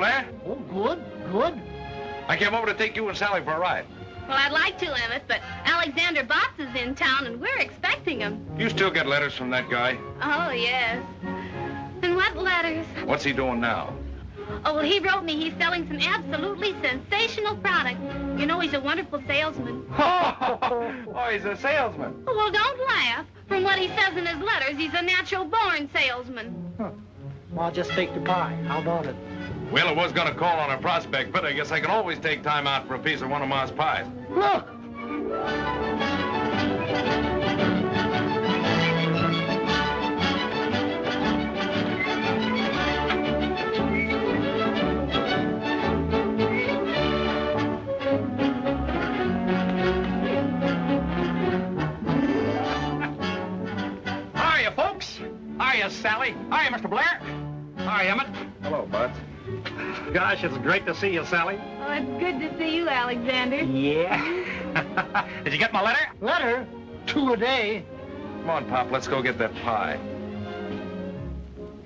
Blair? Oh, good, good. I came over to take you and Sally for a ride. Well, I'd like to, Emmett, but Alexander Botts is in town, and we're expecting him. You still get letters from that guy? Oh, yes. And what letters? What's he doing now? Oh, well, he wrote me he's selling some absolutely sensational product. You know, he's a wonderful salesman. Oh, he's a salesman. Oh, well, don't laugh. From what he says in his letters, he's a natural-born salesman. Huh. Well, I'll just take the pie. How about it? Well, I was gonna call on a prospect, but I guess I can always take time out for a piece of one of Ma's pies. Look! Hiya, folks. Hiya, Sally. Hiya, Mr. Blair. Hiya, Emmett. Hello, Bud. Gosh, it's great to see you, Sally. Oh, it's good to see you, Alexander. Yeah. Did you get my letter? Letter? 2 a day. Come on, Pop, let's go get that pie.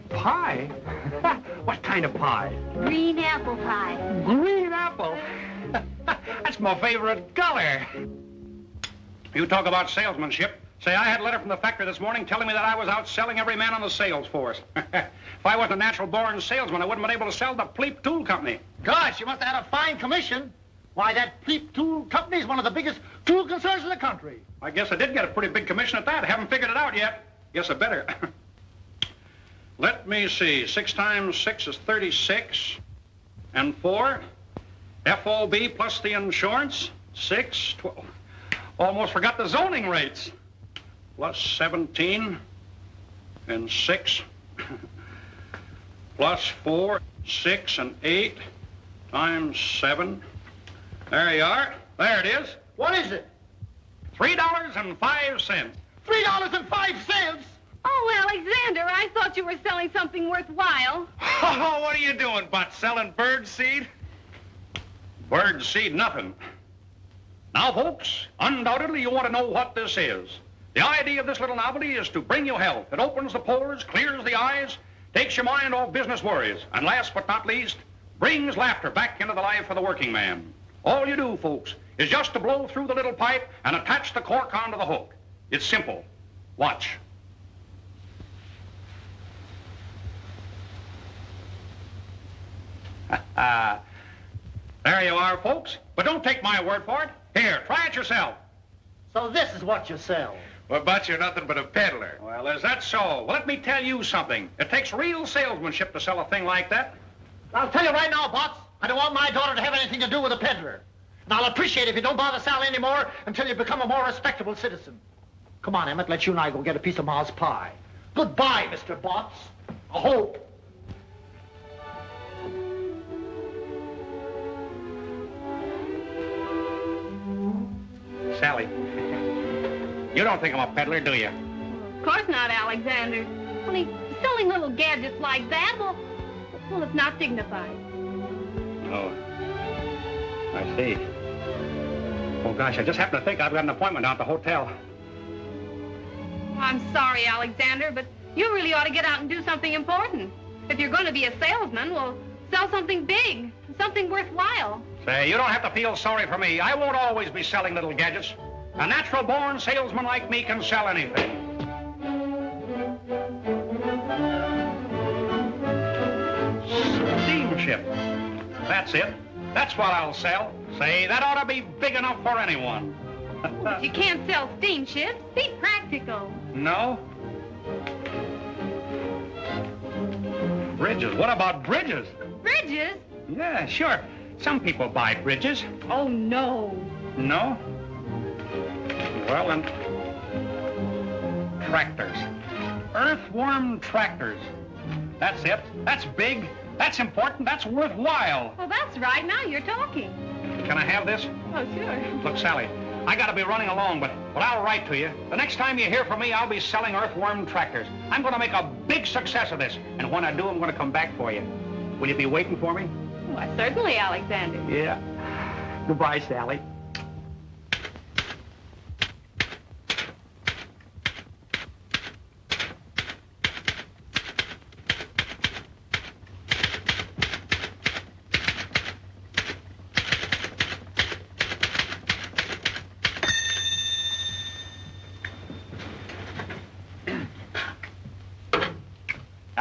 Pie? What kind of pie? Green apple pie. Green apple. That's my favorite color. You talk about salesmanship. Say, I had a letter from the factory this morning telling me that I was out selling every man on the sales force. If I wasn't a natural-born salesman, I wouldn't have been able to sell the Pleep Tool Company. Gosh, you must have had a fine commission. Why, that Pleep Tool Company is one of the biggest tool concerns in the country. I guess I did get a pretty big commission at that. I haven't figured it out yet. Guess I better. Let me see. 6 times 6 is 36. And 4. FOB plus the insurance. 6, 12. Almost forgot the zoning rates. Plus 17. And 6. Plus 4, 6, and 8. Times 7. There you are. There it is. What is it? $3.05. $3.05? Oh, Alexander, I thought you were selling something worthwhile. Oh, what are you doing, Bud? Selling bird seed? Bird seed, nothing. Now, folks, undoubtedly you want to know what this is. The idea of this little novelty is to bring you health. It opens the pores, clears the eyes, takes your mind off business worries, and last but not least, brings laughter back into the life of the working man. All you do, folks, is just to blow through the little pipe and attach the cork onto the hook. It's simple. Watch. There you are, folks. But don't take my word for it. Here, try it yourself. So this is what you sell. Well, Bud, you're nothing but a peddler. Well, is that so? Well, let me tell you something. It takes real salesmanship to sell a thing like that. I'll tell you right now, Botts, I don't want my daughter to have anything to do with a peddler. And I'll appreciate it if you don't bother Sally anymore until you become a more respectable citizen. Come on, Emmett, let you and I go get a piece of Ma's pie. Goodbye, Mr. Botts. I hope. Sally, you don't think I'm a peddler, do you? Of course not, Alexander. Only selling little gadgets like that, well, it's not dignified. Oh, I see. Oh, gosh, I just happened to think I've got an appointment down at the hotel. I'm sorry, Alexander, but you really ought to get out and do something important. If you're going to be a salesman, well, sell something big, something worthwhile. Say, you don't have to feel sorry for me. I won't always be selling little gadgets. A natural-born salesman like me can sell anything. Steamship. That's it. That's what I'll sell. Say, that ought to be big enough for anyone. But you can't sell steamships. Be practical. No? Bridges. What about bridges? Bridges? Yeah, sure. Some people buy bridges. Oh, no. No? Well, then, tractors. Earthworm tractors. That's it. That's big. That's important. That's worthwhile. Well, that's right. Now you're talking. Can I have this? Oh, sure. Look, Sally, I gotta be running along, but I'll write to you. The next time you hear from me, I'll be selling Earthworm tractors. I'm gonna make a big success of this, and when I do, I'm gonna come back for you. Will you be waiting for me? Why, certainly, Alexander. Yeah. Goodbye, Sally.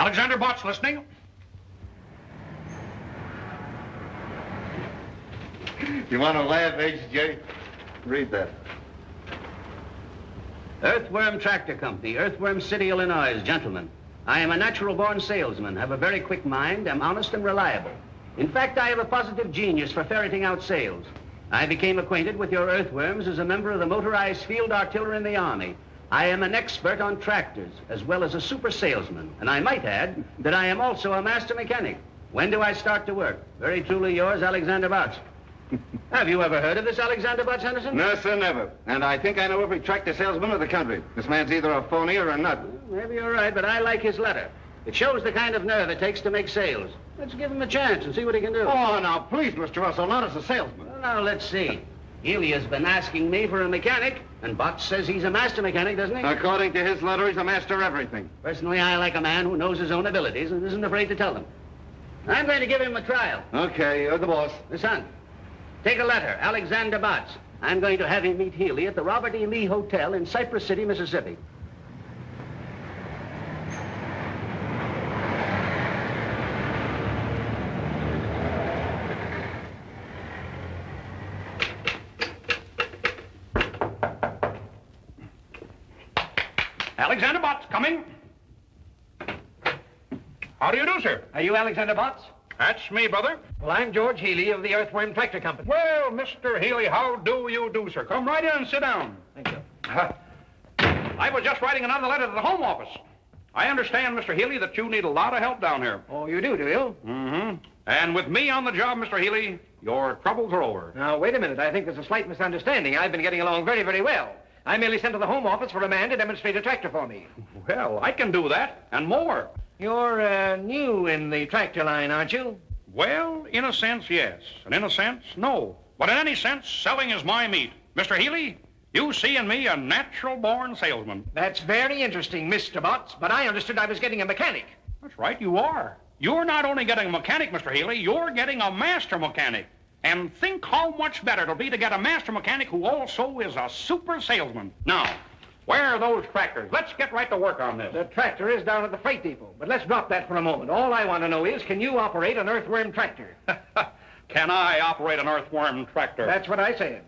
Alexander Botts listening. You want to laugh, H.J.? Read that. Earthworm Tractor Company, Earthworm City, Illinois. Gentlemen, I am a natural-born salesman, have a very quick mind, am honest and reliable. In fact, I have a positive genius for ferreting out sales. I became acquainted with your earthworms as a member of the motorized field artillery in the Army. I am an expert on tractors, as well as a super salesman, and I might add that I am also a master mechanic. When do I start to work? Very truly yours, Alexander Botts. Have you ever heard of this Alexander Botts, Henderson? No, sir, never. And I think I know every tractor salesman of the country. This man's either a phony or a nut. Well, maybe you're right, but I like his letter. It shows the kind of nerve it takes to make sales. Let's give him a chance and see what he can do. Oh, now, please, Mr. Russell, not as a salesman. Well, now, let's see. Elia's been asking me for a mechanic, and Botts says he's a master mechanic, doesn't he? According to his letter, he's a master of everything. Personally, I like a man who knows his own abilities and isn't afraid to tell them. I'm going to give him a trial. Okay, you're the boss. Son, take a letter, Alexander Botts. I'm going to have him meet Healy at the Robert E. Lee Hotel in Cypress City, Mississippi. Alexander Botts, coming. How do you do, sir? Are you Alexander Botts? That's me, brother. Well, I'm George Healy of the Earthworm Tractor Company. Well, Mr. Healy, how do you do, sir? Come right in and sit down. Thank you. I was just writing another letter to the Home Office. I understand, Mr. Healy, that you need a lot of help down here. Oh, you do you? Mm-hmm. And with me on the job, Mr. Healy, your troubles are over. Now, wait a minute. I think there's a slight misunderstanding. I've been getting along very, very well. I merely sent to the Home Office for a man to demonstrate a tractor for me. Well, I can do that, and more. You're new in the tractor line, aren't you? Well, in a sense, yes. And in a sense, no. But in any sense, selling is my meat. Mr. Healy, you see in me a natural-born salesman. That's very interesting, Mr. Botts, but I understood I was getting a mechanic. That's right, you are. You're not only getting a mechanic, Mr. Healy, you're getting a master mechanic. And think how much better it'll be to get a master mechanic who also is a super salesman. Now, where are those tractors? Let's get right to work on this. The tractor is down at the freight depot, but let's drop that for a moment. All I want to know is, can you operate an earthworm tractor? Can I operate an earthworm tractor? That's what I said.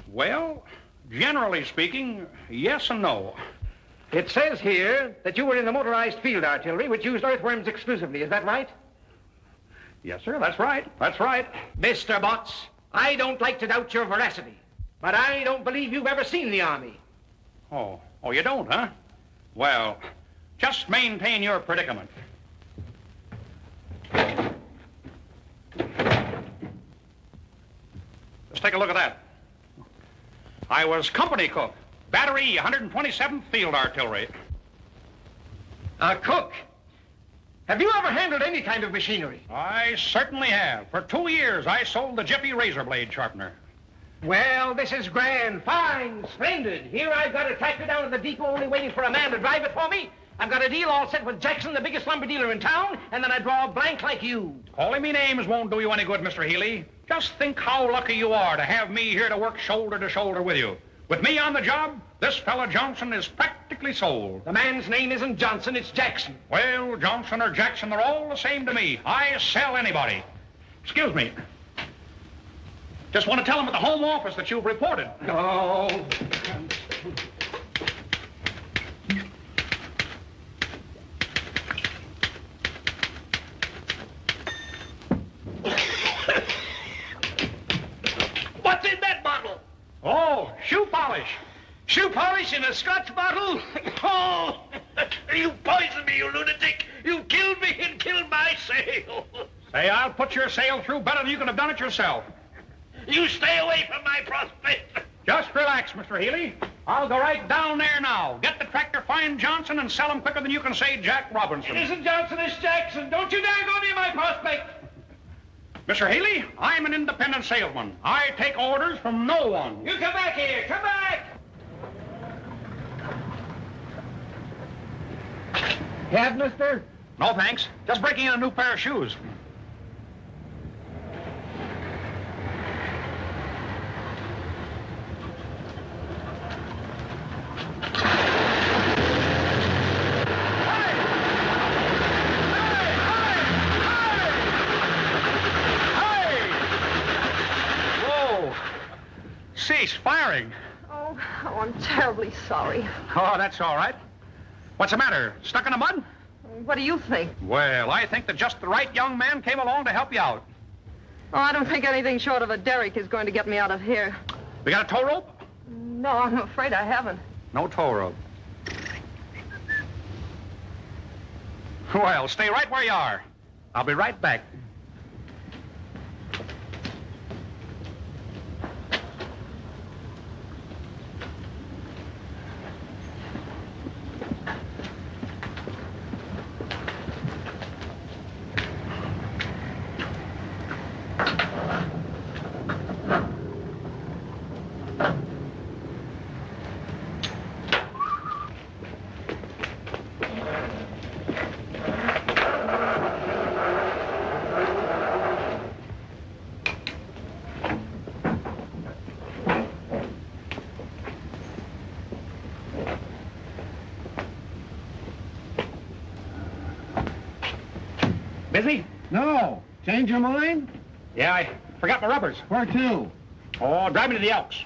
Well, generally speaking, yes and no. It says here that you were in the motorized field artillery, which used earthworms exclusively. Is that right? Yes, sir, that's right. That's right. Mr. Botts, I don't like to doubt your veracity, but I don't believe you've ever seen the Army. Oh, you don't, huh? Well, just maintain your predicament. Let's take a look at that. I was company cook, battery 127th Field Artillery. A cook? Have you ever handled any kind of machinery? I certainly have. For 2 years, I sold the Jiffy razor blade sharpener. Well, this is grand, fine, splendid. Here I've got a tractor down at the depot only waiting for a man to drive it for me. I've got a deal all set with Jackson, the biggest lumber dealer in town, and then I draw a blank like you. Calling me names won't do you any good, Mr. Healy. Just think how lucky you are to have me here to work shoulder to shoulder with you. With me on the job, this fella Johnson is practically sold. The man's name isn't Johnson, it's Jackson. Well, Johnson or Jackson, they're all the same to me. I sell anybody. Excuse me. Just want to tell them at the Home Office that you've reported. Oh. What's in that bottle? Oh, shoe polish. Shoe polish in a Scotch bottle? Oh, you poisoned me, you lunatic. You killed me and killed my sale. Say, I'll put your sale through better than you could have done it yourself. You stay away from my prospect. Just relax, Mr. Healy. I'll go right down there now. Get the tractor, find Johnson, and sell him quicker than you can say Jack Robinson. It isn't Johnson, it's Jackson. Don't you dare go near my prospect. Mr. Healy, I'm an independent salesman. I take orders from no one. You come back here. Come back. Have, mister? No, thanks. Just breaking in a new pair of shoes. cease firing. Oh, I'm terribly sorry. Oh, that's all right. What's the matter? Stuck in the mud? What do you think? Well, I think that just the right young man came along to help you out. Oh, I don't think anything short of a derrick is going to get me out of here. We got a tow rope? No, I'm afraid I haven't. No tow rope. Well, stay right where you are. I'll be right back. Busy? No. Change your mind? Yeah, I forgot my rubbers. Where to? Oh, drive me to the Elks.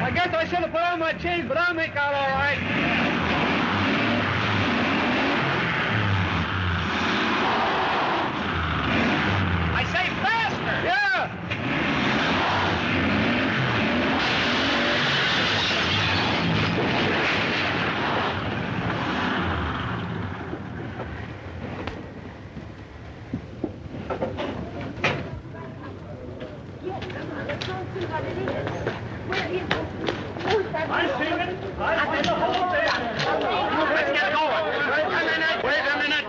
I guess I should have put on my chains, but I'll make out all right. I say faster! Yeah! Let's get going.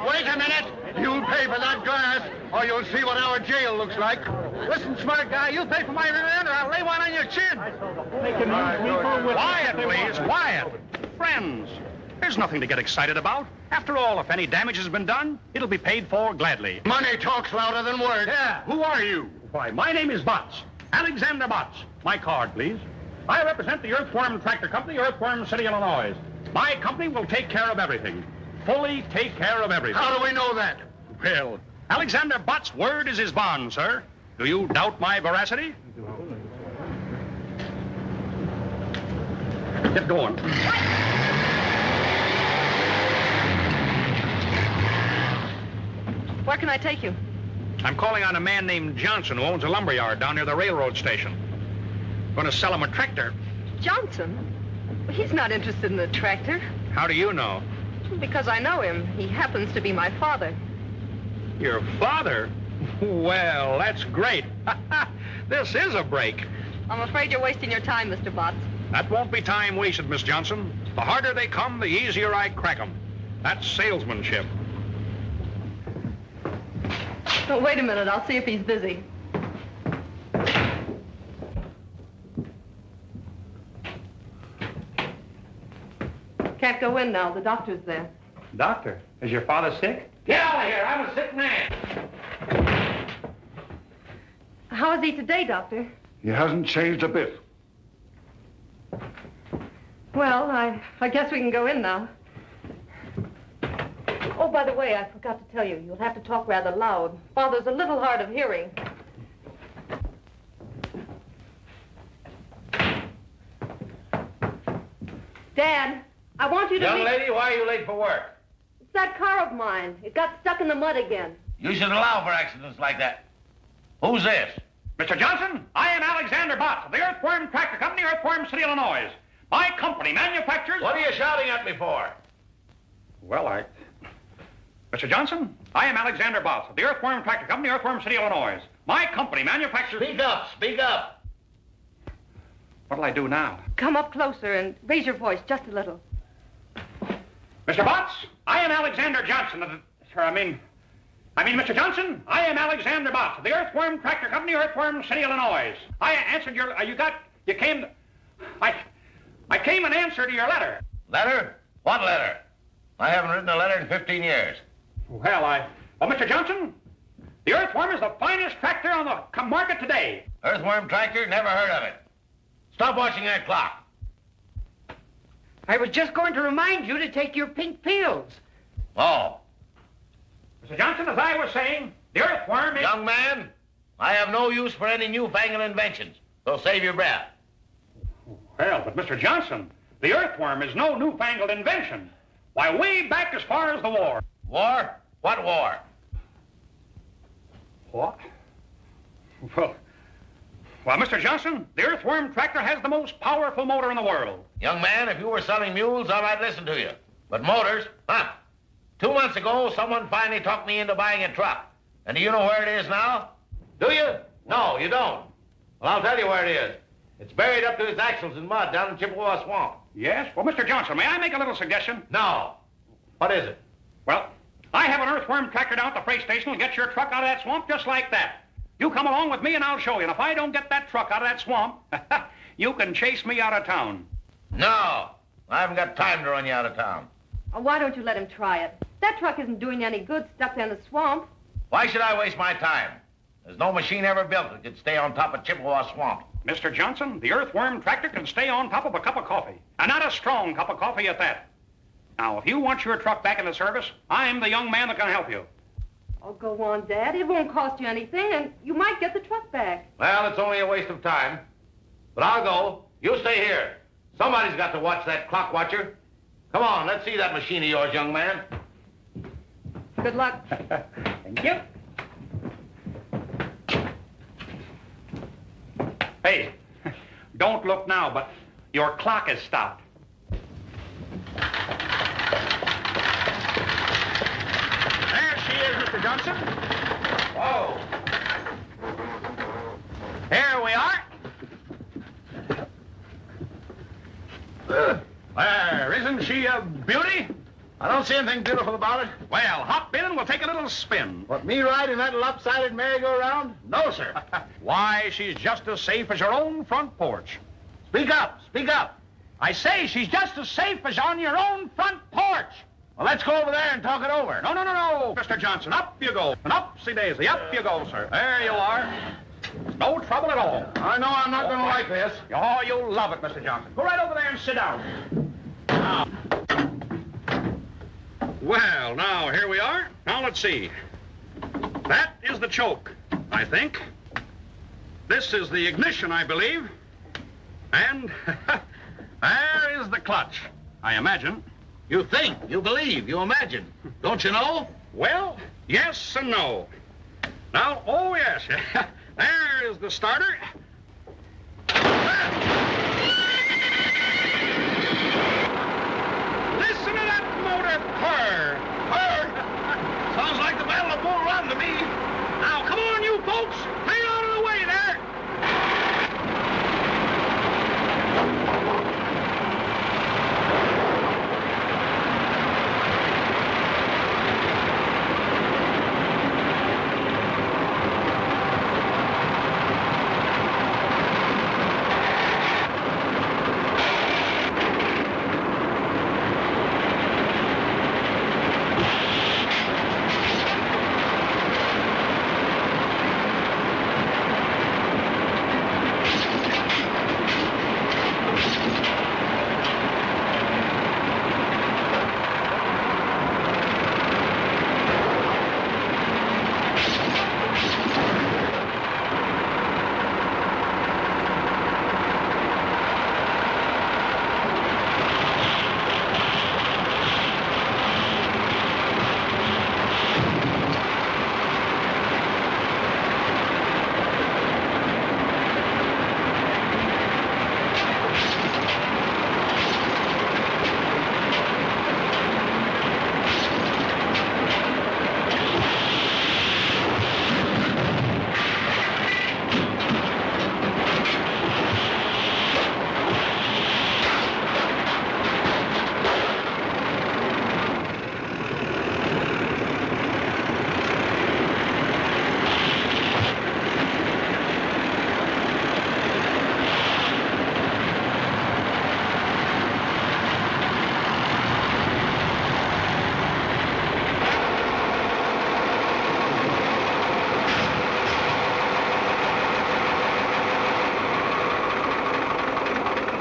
Wait a minute. You'll pay for that glass, or you'll see what our jail looks like. Listen, smart guy, you'll pay for my rear end, or I'll lay one on your chin. Quiet, please, quiet. Friends, there's nothing to get excited about. After all, if any damage has been done, it'll be paid for gladly. Money talks louder than words. Yeah. Who are you? Why, my name is Botts. Alexander Botts. My card, please. I represent the Earthworm Tractor Company, Earthworm City, Illinois. My company will take care of everything. Fully take care of everything. How do we know that? Well, Alexander Botts' word is his bond, sir. Do you doubt my veracity? Get going. Where can I take you? I'm calling on a man named Johnson who owns a lumberyard down near the railroad station. Going to sell him a tractor. Johnson? He's not interested in the tractor. How do you know? Because I know him. He happens to be my father. Your father? Well, that's great. This is a break. I'm afraid you're wasting your time, Mr. Botts. That won't be time wasted, Miss Johnson. The harder they come, the easier I crack them. That's salesmanship. Oh, wait a minute. I'll see if he's busy. Can't go in now. The doctor's there. Doctor, is your father sick? Get out of here. I'm a sick man. How is he today, Doctor? He hasn't changed a bit. Well, I guess we can go in now. Oh, by the way, I forgot to tell you. You'll have to talk rather loud. Father's a little hard of hearing. Dad, I want you to Young meet... lady, why are you late for work? It's that car of mine. It got stuck in the mud again. You should allow for accidents like that. Who's this? Mr. Johnson, I am Alexander Botts of the Earthworm Tractor Company, Earthworm City, Illinois. My company manufactures... What are you shouting at me for? Well, Mr. Johnson, I am Alexander Botts of the Earthworm Tractor Company, Earthworm City, Illinois. My company manufactures... Speak up, speak up. What'll I do now? Come up closer and raise your voice just a little. Mr. Botts, I am Alexander Johnson of the... Sir, I mean, Mr. Johnson, I am Alexander Botts of the Earthworm Tractor Company, Earthworm City, Illinois. I answered your... I came in answer to your letter. Letter? What letter? I haven't written a letter in 15 years. Well, Mr. Johnson, the Earthworm is the finest tractor on the market today. Earthworm tractor? Never heard of it. Stop watching that clock. I was just going to remind you to take your pink pills. Oh. Mr. Johnson, as I was saying, the earthworm is... Young man, I have no use for any newfangled inventions, so save your breath. Well, but Mr. Johnson, the earthworm is no newfangled invention. Why, way back as far as the war. War? What war? What? Well, Mr. Johnson, the earthworm tractor has the most powerful motor in the world. Young man, if you were selling mules, I might listen to you. But motors, huh? 2 months ago, someone finally talked me into buying a truck. And do you know where it is now? Do you? No, you don't. Well, I'll tell you where it is. It's buried up to its axles in mud down in Chippewa Swamp. Yes? Well, Mr. Johnson, may I make a little suggestion? No. What is it? Well, I have an earthworm tractor down at the freight station will get your truck out of that swamp just like that. You come along with me and I'll show you. And if I don't get that truck out of that swamp, you can chase me out of town. No. I haven't got time to run you out of town. Oh, why don't you let him try it? That truck isn't doing you any good stuck there in the swamp. Why should I waste my time? There's no machine ever built that could stay on top of Chippewa Swamp. Mr. Johnson, the earthworm tractor can stay on top of a cup of coffee. And not a strong cup of coffee at that. Now, if you want your truck back in the service, I'm the young man that can help you. Oh, go on, Dad. It won't cost you anything, and you might get the truck back. Well, it's only a waste of time. But I'll go. You stay here. Somebody's got to watch that clock watcher. Come on, let's see that machine of yours, young man. Good luck. Thank you. Hey, don't look now, but your clock has stopped. There she is, Mr. Johnson. Whoa. Here we are. There, isn't she a beauty? I don't see anything beautiful about it. Well, hop in and we'll take a little spin. What, me riding that lopsided merry-go-round? No, sir. Why, she's just as safe as your own front porch. Speak up, speak up. I say she's just as safe as on your own front porch. Well, let's go over there and talk it over. No, Mr. Johnson. Up you go. And upsy-daisy, up you go, sir. There you are. No trouble at all. I know I'm not going to like this. Oh, you'll love it, Mr. Johnson. Go right over there and sit down. Now. Well, now, here we are. Now, let's see. That is the choke, I think. This is the ignition, I believe. And there is the clutch, I imagine. You think, you believe, you imagine. Don't you know? Well, yes and no. Now, oh, yes. There is the starter. Listen to that motor purr. Purr? Sounds like the Battle of Bull Run to me. Now, come on, you folks. Clear out of the way there.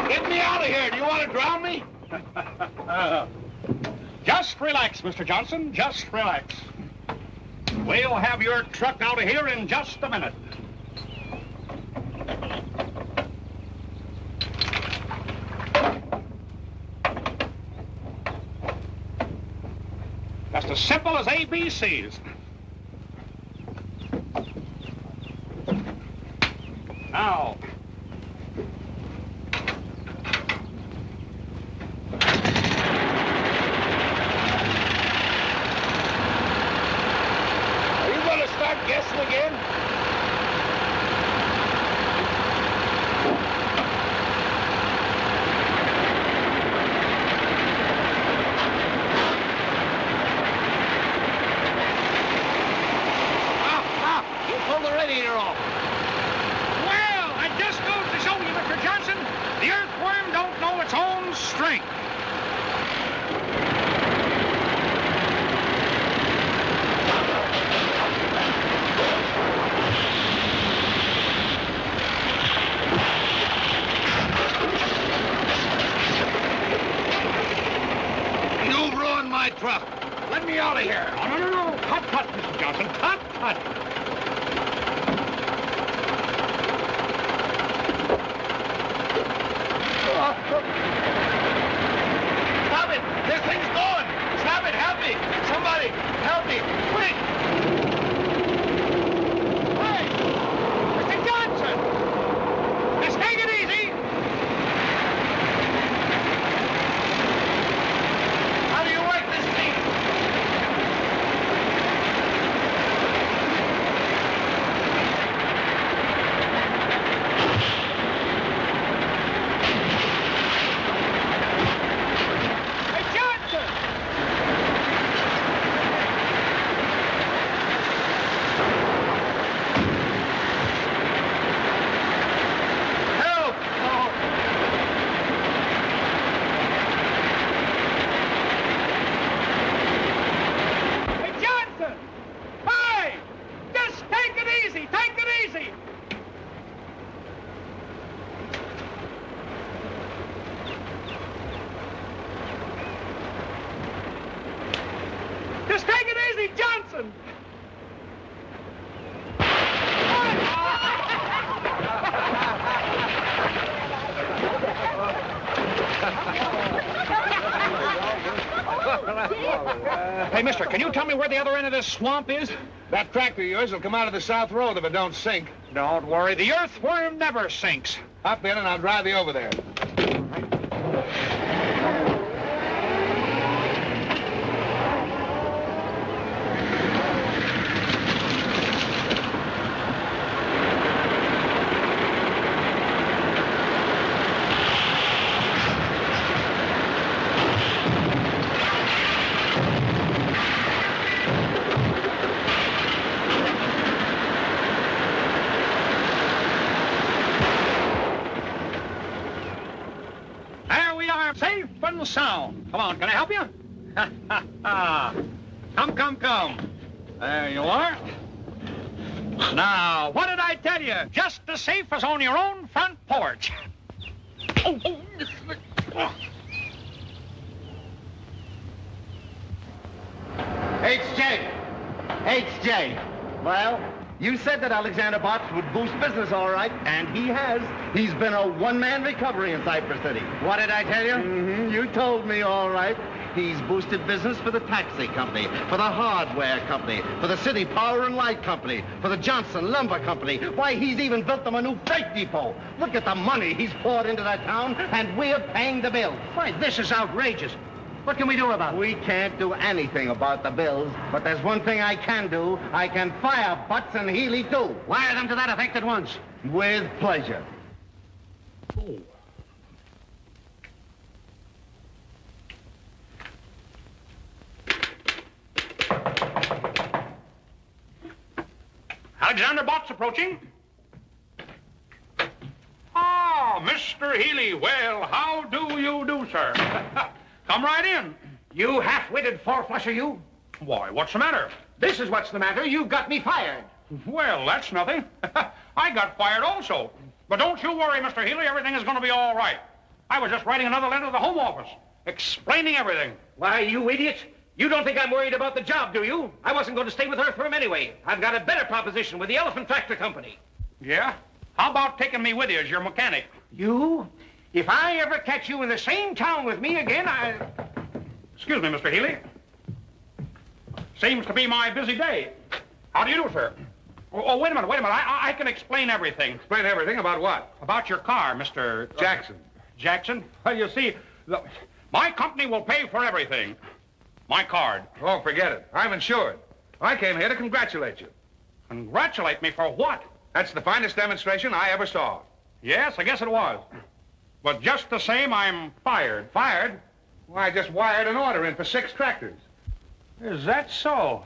Get me out of here. Do you want to drown me? Just relax, Mr. Johnson. Just relax. We'll have your truck out of here in just a minute. Just as simple as ABCs. Now. Are you going to start guessing again? You pulled the radiator off. Well, it just goes to show you, Mr. Johnson, the earthworm don't know its own strength. You ruined my truck. Let me out of here. No. Cut, Mr. Johnson. Cut. Stop it! This thing's going! Stop it! Help me! Somebody! Help me! Quick! Hey! Mr. Johnson! Just take it easy! How do you work this thing? Hey, Johnson! Help! Hey, Johnson! Hey! Just take it easy! Take it easy! Just take it easy, Johnson! Hey, mister, can you tell me where the other end of this swamp is? That tractor of yours will come out of the South Road if it don't sink. Don't worry, the earthworm never sinks. Hop in and I'll drive you over there. There we are, safe and sound. Come on, can I help you? Come. There you are. Now, what did I tell you? Just as safe as on your own front porch. H.J. Well, you said that Alexander Botts would boost business all right, and he has. He's been a one-man recovery in Cypress City. What did I tell you? Mm-hmm. You told me all right. He's boosted business for the taxi company, for the hardware company, for the city power and light company, for the Johnson Lumber Company. Why, he's even built them a new freight depot. Look at the money he's poured into that town, and we're paying the bills. Why, this is outrageous. What can we do about it? We can't do anything about the bills, but there's one thing I can do. I can fire Butts and Healy, too. Wire them to that effect at once. With pleasure. Alexander Botts approaching. Ah, Mr. Healy. Well, how do you do, sir? Come right in. You half-witted four-flusher, you. Why, what's the matter? This is what's the matter. You've got me fired. Well, that's nothing. I got fired also. But don't you worry, Mr. Healy. Everything is going to be all right. I was just writing another letter to the Home Office. explaining everything. Why, you idiot. You don't think I'm worried about the job, do you? I wasn't going to stay with Earthworm anyway. I've got a better proposition with the Elephant Tractor Company. Yeah? How about taking me with you as your mechanic? You? If I ever catch you in the same town with me again, Excuse me, Mr. Healy. Seems to be my busy day. How do you do, sir? Oh, wait a minute. I can explain everything. Explain everything about what? About your car, Mr. Jackson. Jackson? Well, you see, my company will pay for everything. My card. Oh, forget it. I'm insured. I came here to congratulate you. Congratulate me for what? That's the finest demonstration I ever saw. Yes, I guess it was. But just the same, I'm fired. Fired? Why, I just wired an order in for 6 tractors. Is that so?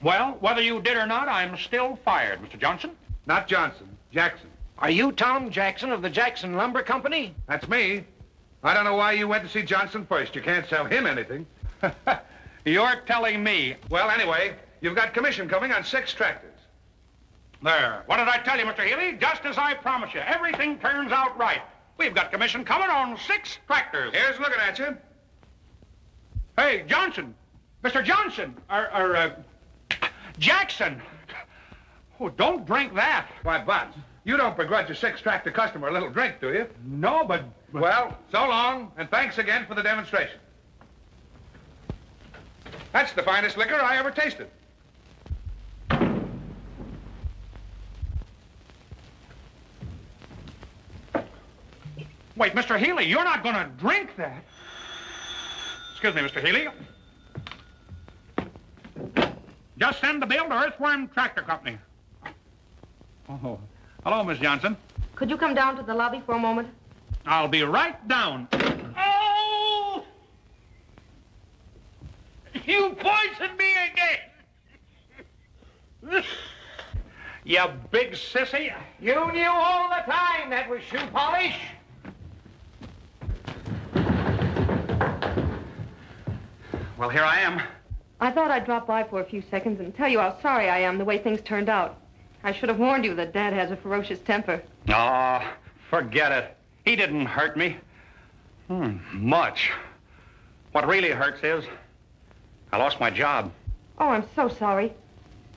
Well, whether you did or not, I'm still fired, Mr. Johnson. Not Johnson, Jackson. are you Tom Jackson of the Jackson Lumber Company? That's me. I don't know why you went to see Johnson first. You can't sell him anything. You're telling me. Well, anyway, you've got commission coming on 6 tractors. There. What did I tell you, Mr. Healy? Just as I promised you. Everything turns out right. We've got commission coming on 6 tractors. Here's looking at you. Hey, Johnson. Mr. Johnson. Jackson. Oh, don't drink that. Why, Butts, you don't begrudge a 6 tractor customer a little drink, do you? No, but... Well, so long, and thanks again for the demonstration. That's the finest liquor I ever tasted. Wait, Mr. Healy, you're not going to drink that. Excuse me, Mr. Healy. Just send the bill to Earthworm Tractor Company. Oh, hello, Miss Johnson. Could you come down to the lobby for a moment? I'll be right down. Oh! You poisoned me again! You big sissy. You knew all the time that was shoe polish. Well, here I am. I thought I'd drop by for a few seconds and tell you how sorry I am the way things turned out. I should have warned you that Dad has a ferocious temper. Oh, forget it. He didn't hurt me. Much. What really hurts is I lost my job. Oh, I'm so sorry.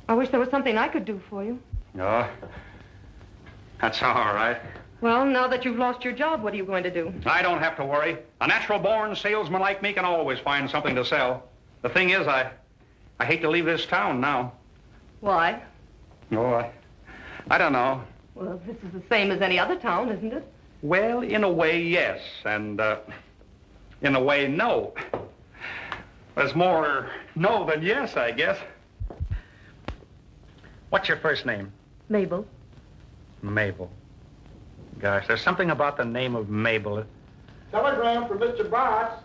I wish there was something I could do for you. Oh, that's all right. Well, now that you've lost your job, what are you going to do? I don't have to worry. A natural-born salesman like me can always find something to sell. The thing is, I hate to leave this town now. Why? Oh, I don't know. Well, this is the same as any other town, isn't it? Well, in a way, yes, and in a way, no. There's more no than yes, I guess. What's your first name? Mabel. Mabel. Gosh, there's something about the name of Mabel. Telegram for Mr. Botts.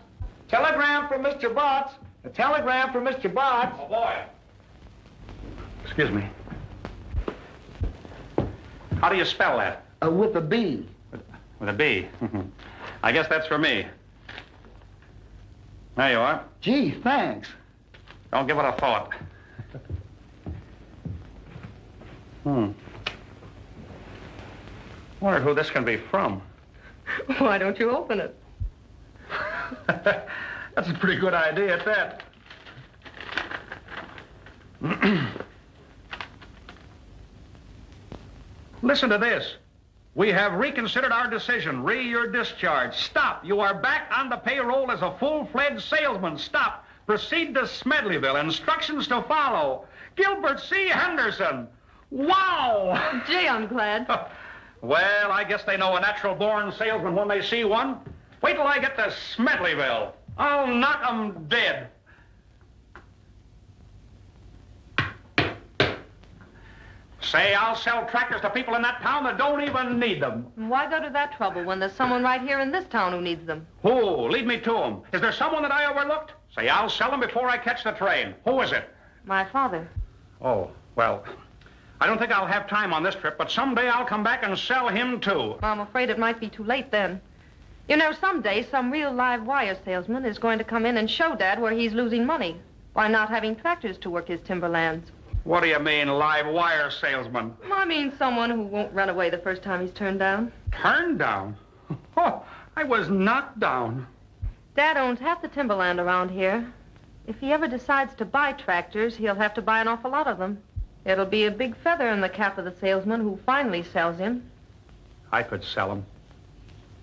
Telegram for Mr. Botts. A telegram for Mr. Botts. Oh, boy. Excuse me. How do you spell that? With a B. With a B. I guess that's for me. There you are. Gee, thanks. Don't give it a thought. Wonder who this can be from. Why don't you open it? That's a pretty good idea at that. Listen to this. We have reconsidered our decision. You're discharged. Stop. You are back on the payroll as a full-fledged salesman. Stop. Proceed to Smedleyville. Instructions to follow. Gilbert C. Henderson. Wow! Gee, I'm glad. Well, I guess they know a natural-born salesman when they see one. Wait till I get to Smedleyville. I'll knock 'em dead. Say, I'll sell tractors to people in that town that don't even need them. Why go to that trouble when there's someone right here in this town who needs them? Oh, lead me to them. Is there someone that I overlooked? Say, I'll sell them before I catch the train. Who is it? My father. Oh, well, I don't think I'll have time on this trip, but someday I'll come back and sell him, too. I'm afraid it might be too late then. You know, someday some real live wire salesman is going to come in and show Dad where he's losing money by not having tractors to work his timberlands. What do you mean, live wire salesman? I mean someone who won't run away the first time he's turned down. Turned down? Oh, I was knocked down. Dad owns half the timberland around here. If he ever decides to buy tractors, he'll have to buy an awful lot of them. It'll be a big feather in the cap of the salesman who finally sells him. I could sell them.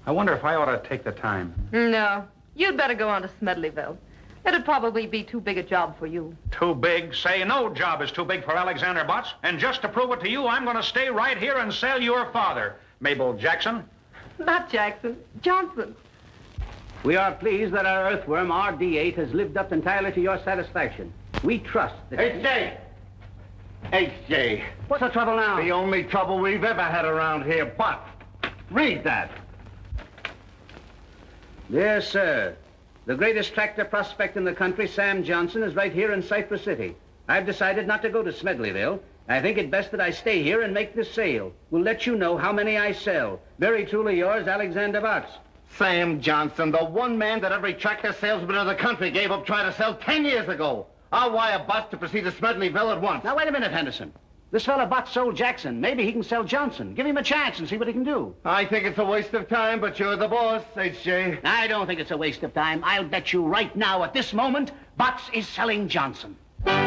I wonder if I ought to take the time. No, you'd better go on to Smedleyville. It'd probably be too big a job for you. Too big? Say no job is too big for Alexander Butts. And just to prove it to you, I'm going to stay right here and sell your father, Mabel Jackson. Not Jackson, Johnson. We are pleased that our Earthworm RD8 has lived up entirely to your satisfaction. We trust that... H.J. H.J. What's the trouble now? The only trouble we've ever had around here, but read that. Dear sir, the greatest tractor prospect in the country, Sam Johnson, is right here in Cypress City. I've decided not to go to Smedleyville. I think it best that I stay here and make this sale. We'll let you know how many I sell. Very truly yours, Alexander Butts. Sam Johnson, the one man that every tractor salesman in the country gave up trying to sell 10 years ago. I'll wire Butts to proceed to Smedleyville at once. Now, wait a minute, Henderson. This fella Butts sold Jackson. Maybe he can sell Johnson. Give him a chance and see what he can do. I think it's a waste of time, but you're the boss, H.J. I don't think it's a waste of time. I'll bet you right now, at this moment, Butts is selling Johnson. Now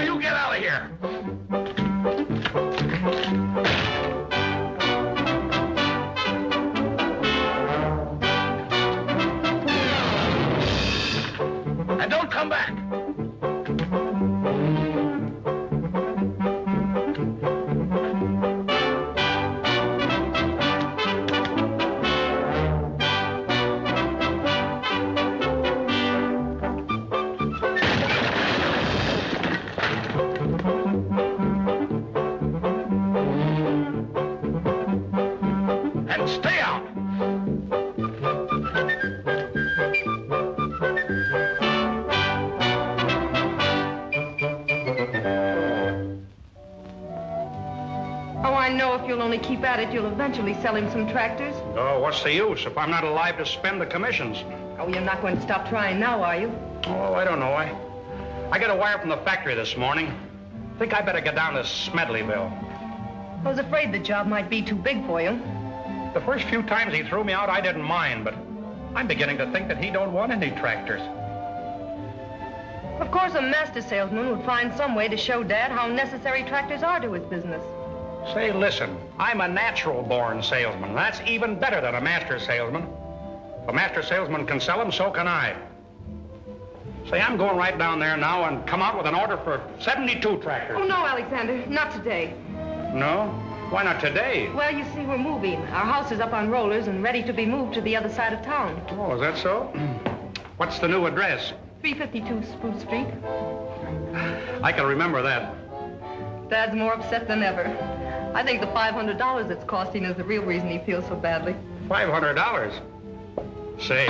you get out of here. And don't come back. And stay out. Oh, I know if you'll only keep at it, you'll eventually sell him some tractors. Oh, what's the use if I'm not alive to spend the commissions? Oh, you're not going to stop trying now, are you? Oh, I don't know. I got a wire from the factory this morning. Think I better get down to Smedleyville. I was afraid the job might be too big for you. The first few times he threw me out, I didn't mind, but I'm beginning to think that he don't want any tractors. Of course, a master salesman would find some way to show Dad how necessary tractors are to his business. Say, listen, I'm a natural-born salesman. That's even better than a master salesman. If a master salesman can sell them, so can I. Say, I'm going right down there now and come out with an order for 72 tractors. Oh, no, Alexander, not today. No? Why not today? Well, you see, we're moving. Our house is up on rollers and ready to be moved to the other side of town. Oh, is that so? What's the new address? 352 Spruce Street. I can remember that. Dad's more upset than ever. I think the $500 it's costing is the real reason he feels so badly. $500? Say,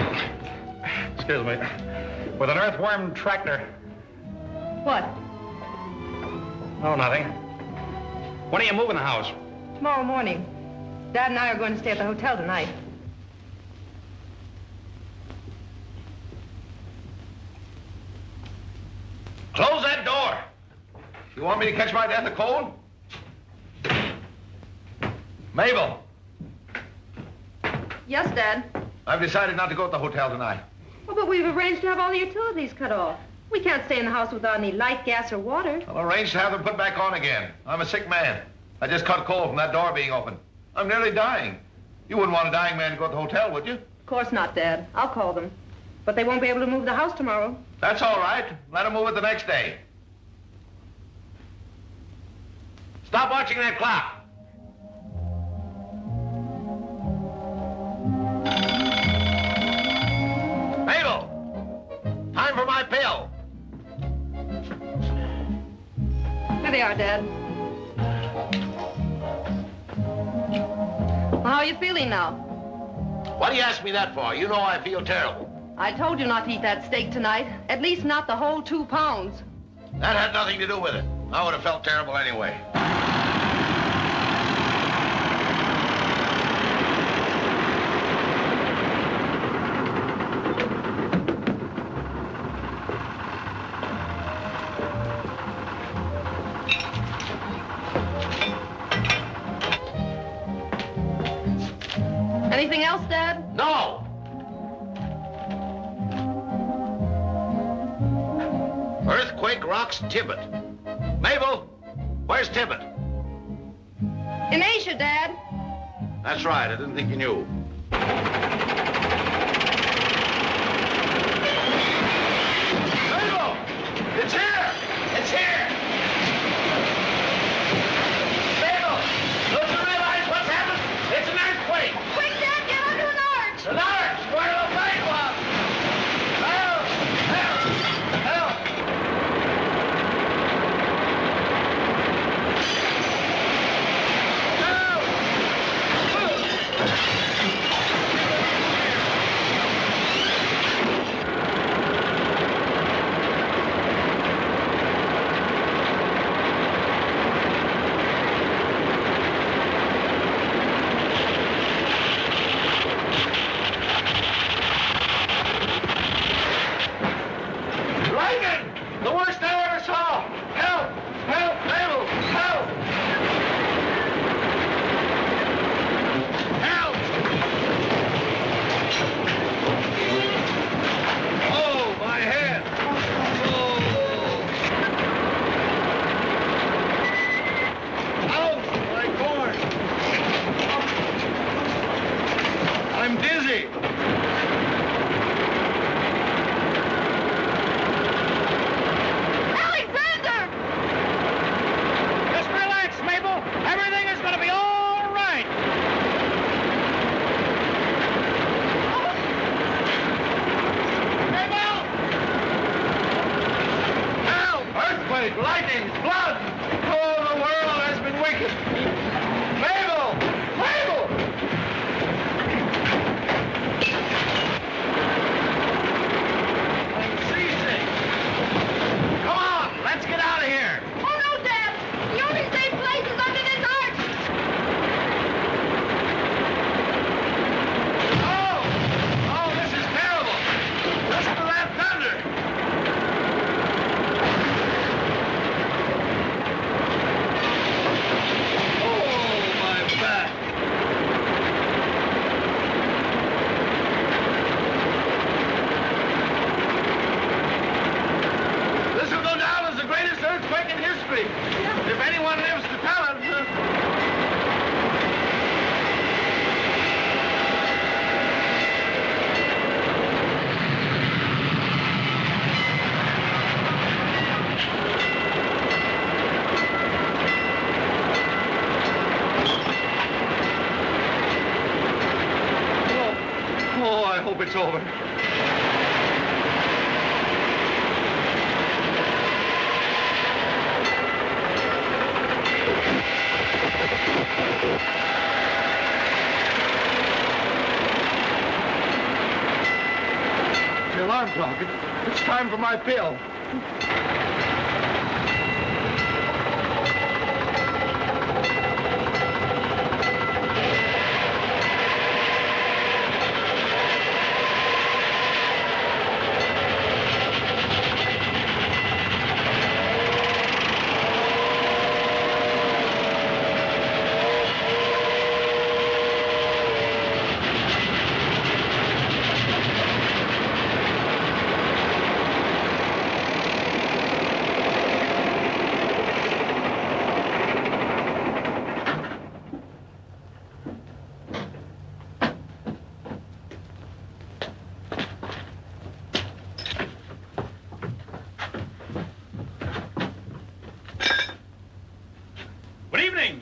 excuse me, with an Earthworm tractor. What? Oh, nothing. When are you moving the house? Tomorrow morning. Dad and I are going to stay at the hotel tonight. Close that door. You want me to catch my death of cold? Mabel, Yes, Dad. I've decided not to go to the hotel tonight. Oh, but we've arranged to have all the utilities cut off. We can't stay in the house without any light, gas, or water. I'll arrange to have them put back on again. I'm a sick man. I just caught cold from that door being open. I'm nearly dying. You wouldn't want a dying man to go to the hotel, would you? Of course not, Dad. I'll call them. But they won't be able to move the house tomorrow. That's all right. Let them move it the next day. Stop watching that clock. Mabel! Time for my pill. Here they are, Dad. Well, how are you feeling now? What do you ask me that for? You know I feel terrible. I told you not to eat that steak tonight. At least not the whole 2 pounds. That had nothing to do with it. I would have felt terrible anyway. Anything else, Dad? No! Earthquake rocks Tibbet. Mabel, where's Tibbet? In Asia, Dad. That's right, I didn't think you knew. Mabel! It's here! It's here! Mabel! Don't you realize what's happened? It's an earthquake! Quick, Dad, get under an arch! An arch! Where the plane was! Help! Help! Help! Lightning! The worst I ever saw! Help! Help! Mabel! Help! Help! Oh, my head! Oh! Ouch! My corn! I'm dizzy! Alexander! Just relax, Mabel. Everything is going to be all right. Mabel! Help! Earthquake! Lightning! Blood! Oh, the world has been wicked! Mabel! Mabel! I'm seasick! Come on! Let's get out of here! Oh, no, Dad! The only safe place is under this arch! Oh! Oh, this is terrible! Listen to that thunder! Oh, my back! This will go down as the greatest earthquake in history. If anyone lives to tell it. Oh, I hope it's over. The alarm clock. It's time for my pill. Good evening.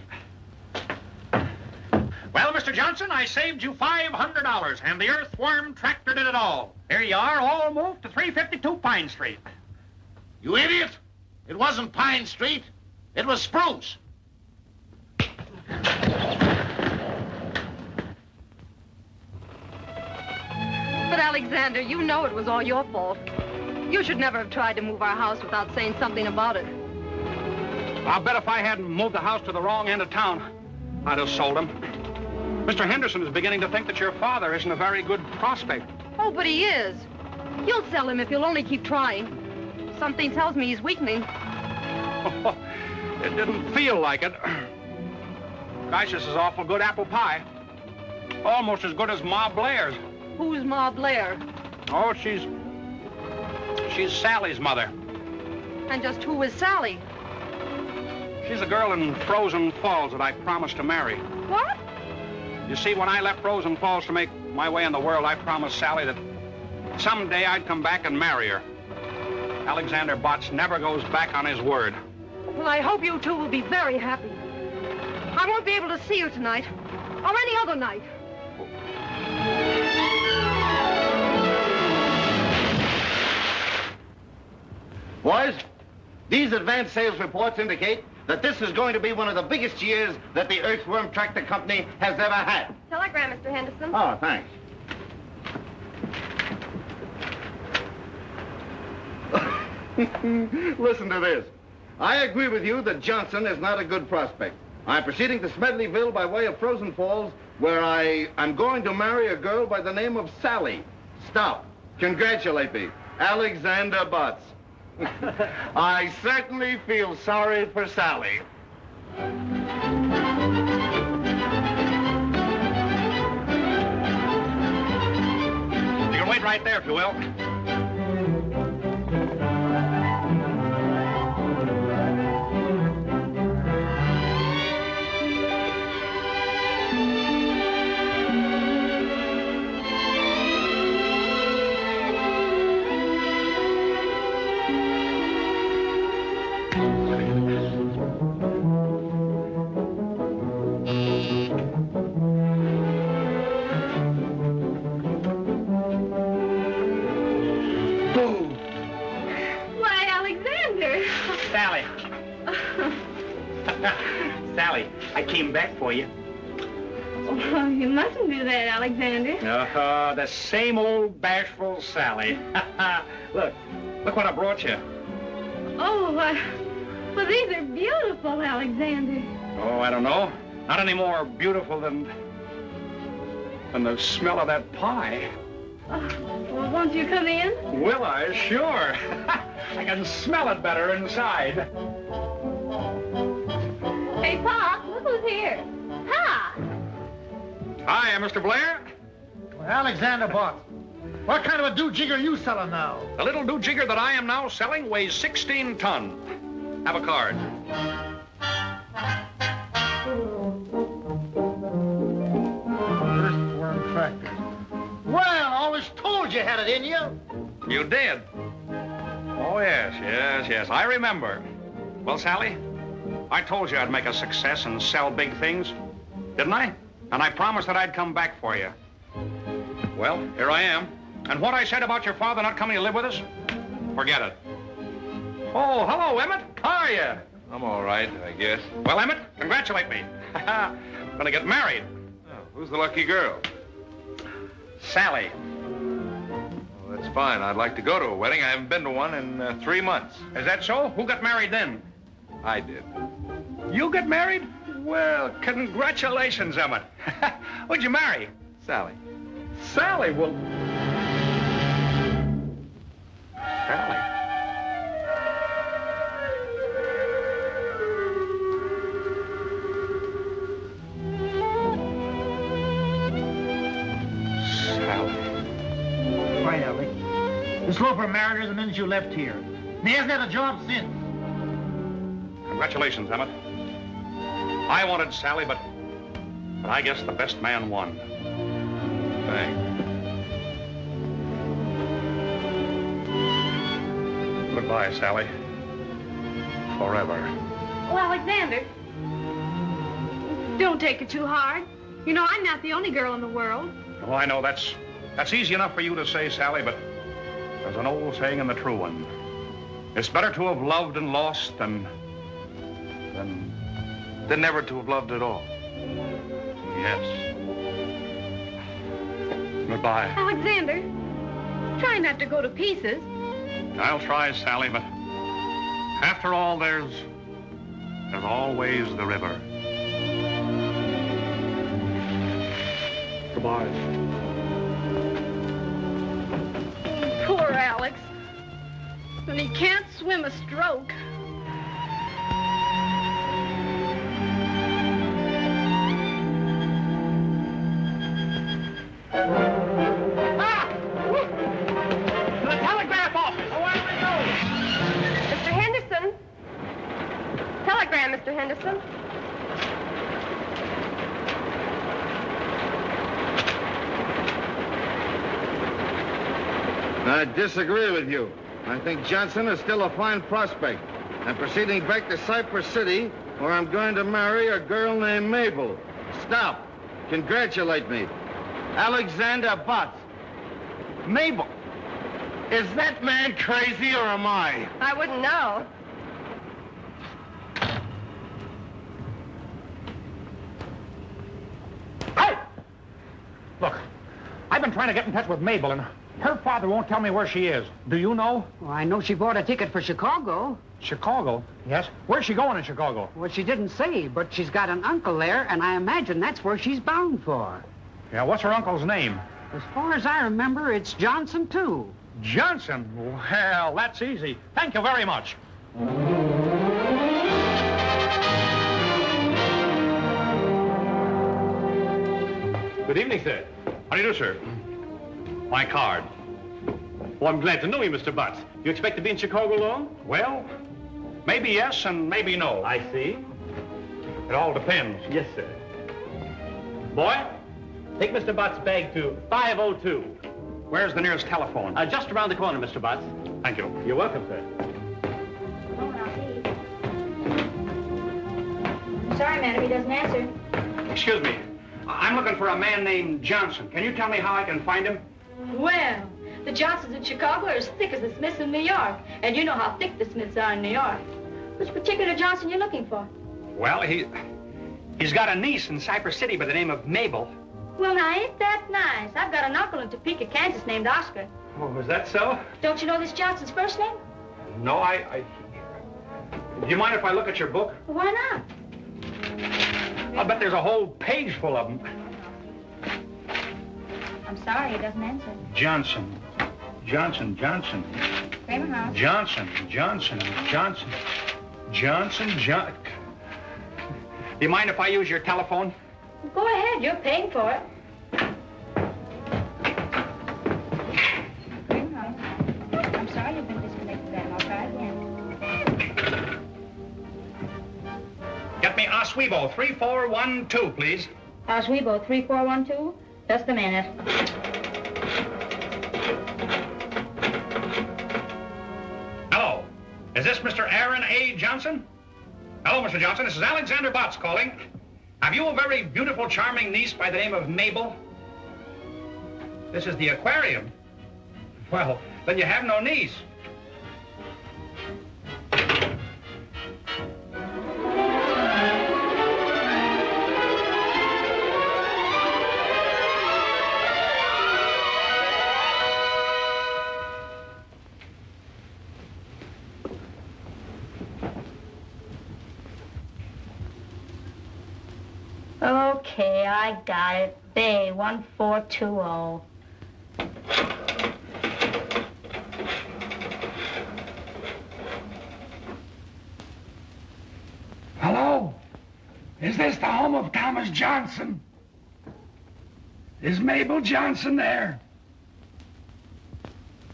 Well, Mr. Johnson, I saved you $500, and the Earthworm tractor did it all. Here you are, all moved to 352 Pine Street. You idiot! It wasn't Pine Street. It was Spruce. But, Alexander, you know it was all your fault. You should never have tried to move our house without saying something about it. I'll bet if I hadn't moved the house to the wrong end of town, I'd have sold him. Mr. Henderson is beginning to think that your father isn't a very good prospect. Oh, but he is. You'll sell him if you'll only keep trying. Something tells me he's weakening. It didn't feel like it. Gosh, this is awful good apple pie. Almost as good as Ma Blair's. Who's Ma Blair? Oh, she's Sally's mother. And just who is Sally? She's a girl in Frozen Falls that I promised to marry. What? You see, when I left Frozen Falls to make my way in the world, I promised Sally that someday I'd come back and marry her. Alexander Botts never goes back on his word. Well, I hope you two will be very happy. I won't be able to see you tonight, or any other night. Boys, these advance sales reports indicate that this is going to be one of the biggest years that the Earthworm Tractor Company has ever had. Telegram, Mr. Henderson. Oh, thanks. Listen to this. I agree with you that Johnson is not a good prospect. I'm proceeding to Smedleyville by way of Frozen Falls, where I'm going to marry a girl by the name of Sally. Stop. Congratulate me. Alexander Butts. I certainly feel sorry for Sally. You can wait right there, if you will. Why, Alexander. Sally. Sally, I came back for you. Oh, you mustn't do that, Alexander. The same old bashful Sally. Look what I brought you. Oh, well, these are beautiful, Alexander. Oh, I don't know. Not any more beautiful than the smell of that pie. Well, won't you come in? Will I? Sure. I can smell it better inside. Hey, Pop, look who's here. Ha! Hi, Mr. Blair. Alexander Botts, what kind of a do-jigger are you selling now? The little do-jigger that I am now selling weighs 16 ton. Have a card. Earthworm tractors. Well, I always told you had it in you. You did? Oh, yes. I remember. Well, Sally, I told you I'd make a success and sell big things, didn't I? And I promised that I'd come back for you. Well, here I am. And what I said about your father not coming to live with us, forget it. Oh, hello, Emmett. How are you? I'm all right, I guess. Well, Emmett, congratulate me. Gonna get married. Oh, who's the lucky girl? Sally. Well, that's fine. I'd like to go to a wedding. I haven't been to one in 3 months. Is that so? Who got married then? I did. You got married? Well, congratulations, Emmett. Who'd you marry? Sally. Sally, well... Sally. Why, Alec? This loafer married her the minute you left here. And he hasn't had a job since. Congratulations, Emmett. I wanted Sally, but I guess the best man won. Thanks. Goodbye, Sally. Forever. Oh, Alexander. Don't take it too hard. You know, I'm not the only girl in the world. Oh, I know that's easy enough for you to say, Sally, but there's an old saying and the true one. It's better to have loved and lost than never to have loved at all. yes. Goodbye. Alexander, try not to go to pieces. I'll try, Sally, but after all, there's always the river. Goodbye. Poor Alex. And he can't swim a stroke. telegram, Mr. Henderson. I disagree with you. I think Johnson is still a fine prospect. I'm proceeding back to Cypress City, where I'm going to marry a girl named Mabel. Stop. Congratulate me. Alexander Butts. Mabel. Is that man crazy or am I? I wouldn't know. Hey! Look, I've been trying to get in touch with Mabel, and her father won't tell me where she is. Do you know? Well, I know she bought a ticket for Chicago. Chicago? Yes. Where's she going in Chicago? Well, she didn't say, but she's got an uncle there, and I imagine that's where she's bound for. Yeah, what's her uncle's name? As far as I remember, it's Johnson, too. Johnson? Well, that's easy. Thank you very much. Good evening, sir. How do you do, sir? My card. Well, I'm glad to know you, Mr. Butts. You expect to be in Chicago long? Well, maybe yes and maybe no. I see. It all depends. Yes, sir. Boy, take Mr. Butts' bag to 502. Where's the nearest telephone? Just around the corner, Mr. Butts. Thank you. You're welcome, sir. Sorry, madam, he doesn't answer. Excuse me. I'm looking for a man named Johnson. Can you tell me how I can find him? Well, the Johnsons in Chicago are as thick as the Smiths in New York. And you know how thick the Smiths are in New York. Which particular Johnson you looking for? Well, he's got a niece in Cypress City by the name of Mabel. Well, now, ain't that nice? I've got an uncle in Topeka, Kansas named Oscar. Oh, is that so? Don't you know this Johnson's first name? No, Do you mind if I look at your book? Well, why not? I'll bet there's a whole page full of them. I'm sorry, he doesn't answer. Johnson. Kramer House. Johnson. Do you mind if I use your telephone? Go ahead, you're paying for it. Kramer House. I'm sorry you've been disconnected, ma'am. I'll try again. Get me Oswego 3412, please. Oswego 3412. Just a minute. Hello. Is this Mr. Aaron A. Johnson? Hello, Mr. Johnson. This is Alexander Botts calling. Have you a very beautiful, charming niece by the name of Mabel? This is the aquarium. Well, then you have no niece. Okay, I got it. Bay 1420. Hello? Is this the home of Thomas Johnson? Is Mabel Johnson there?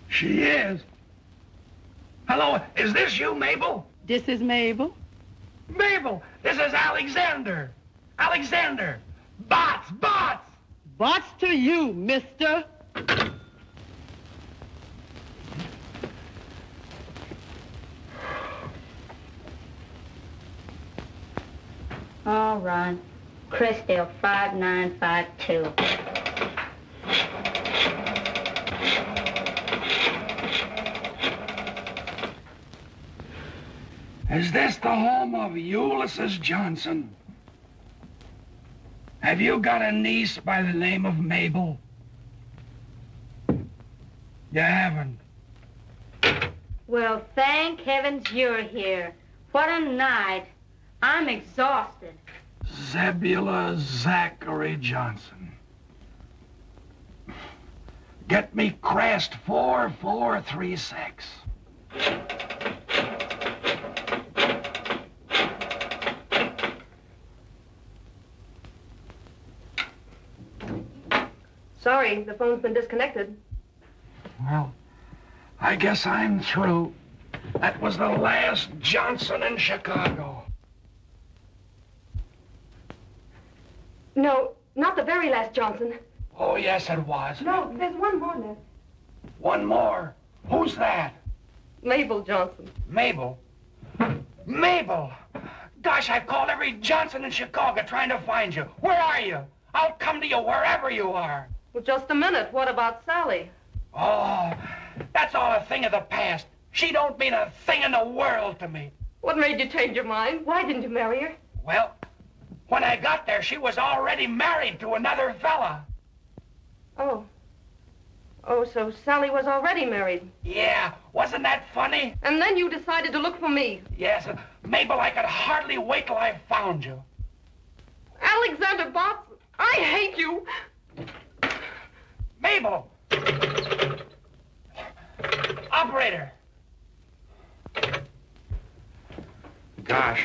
She is. Hello, is this you, Mabel? This is Mabel. Mabel, this is Alexander. Alexander. Botts. Botts to you, mister. All right. Crestdale 5952. Is this the home of Ulysses Johnson? Have you got a niece by the name of Mabel? You haven't. Well, thank heavens you're here. What a night. I'm exhausted. Zebula Zachary Johnson. Get me Crest 4436. Sorry, the phone's been disconnected. Well, I guess I'm through. That was the last Johnson in Chicago. No, not the very last Johnson. Oh, yes, it was. No, there's one more left. One more. Who's that? Mabel Johnson. Mabel. Mabel! Gosh, I've called every Johnson in Chicago trying to find you. Where are you? I'll come to you wherever you are. Well, just a minute. What about Sally? Oh, that's all a thing of the past. She don't mean a thing in the world to me. What made you change your mind? Why didn't you marry her? Well, when I got there, she was already married to another fella. Oh. Oh, so Sally was already married. Yeah, wasn't that funny? And then you decided to look for me. Yes, Mabel, I could hardly wait till I found you. Alexander Botts, I hate you. Mabel! Operator! Gosh,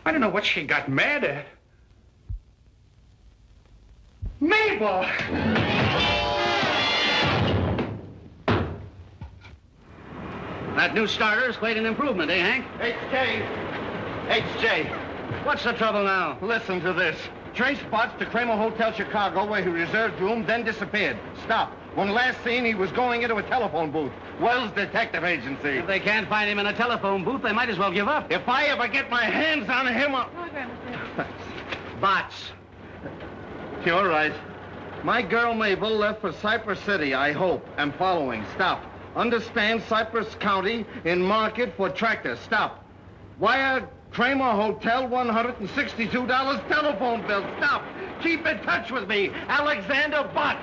I don't know what she got mad at. Mabel! That new starter's quite an improvement, eh, Hank? HJ, What's the trouble now? listen to this. Traced Botts to Kramer Hotel Chicago where he reserved room, then disappeared. Stop. When last seen, he was going into a telephone booth. Wells Detective Agency. If they can't find him in a telephone booth, they might as well give up. If I ever get my hands on him, I'll... Bots. You're right. My girl Mabel left for Cypress City, I hope. I'm following. Stop. Understand Cypress County in market for tractors. Stop. Wire Kramer Hotel, $162 telephone bill. Stop. Keep in touch with me. Alexander Bott.